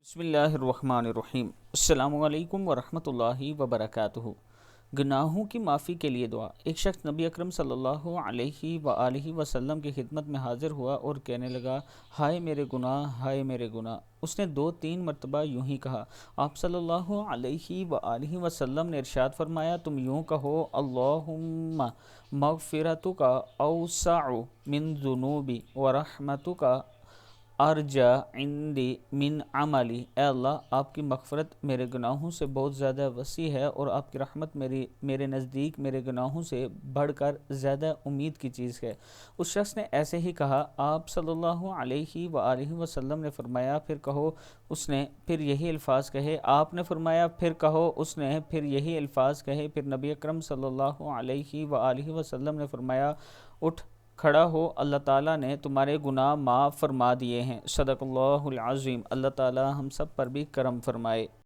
بسم اللہ الرحمن الرحیم۔ السلام علیکم ورحمۃ اللہ وبرکاتہ۔ گناہوں کی معافی کے لیے دعا۔ ایک شخص نبی اکرم صلی اللہ علیہ وآلہ وسلم کی خدمت میں حاضر ہوا اور کہنے لگا، ہائے میرے گناہ، ہائے میرے گناہ۔ اس نے 2-3 مرتبہ یوں ہی کہا۔ آپ صلی اللہ علیہ وآلہ وسلم نے ارشاد فرمایا، تم یوں کہو، اللہم مغفرتک اوسع من ذنوبی ورحمتک ارجع عندی من عملی۔ اے اللہ، آپ کی مغفرت میرے گناہوں سے بہت زیادہ وسیع ہے اور آپ کی رحمت میرے نزدیک میرے گناہوں سے بڑھ کر زیادہ امید کی چیز ہے۔ اس شخص نے ایسے ہی کہا۔ آپ صلی اللہ علیہ وآلہ وسلم نے فرمایا، پھر کہو۔ اس نے پھر یہی الفاظ کہے۔ آپ نے فرمایا، پھر کہو۔ اس نے پھر یہی الفاظ کہے۔ پھر نبی اکرم صلی اللہ علیہ وآلہ وسلم نے فرمایا، اٹھ کھڑا ہو، اللہ تعالیٰ نے تمہارے گناہ معاف فرما دیے ہیں۔ صدق اللہ العظیم۔ اللہ تعالیٰ ہم سب پر بھی کرم فرمائے۔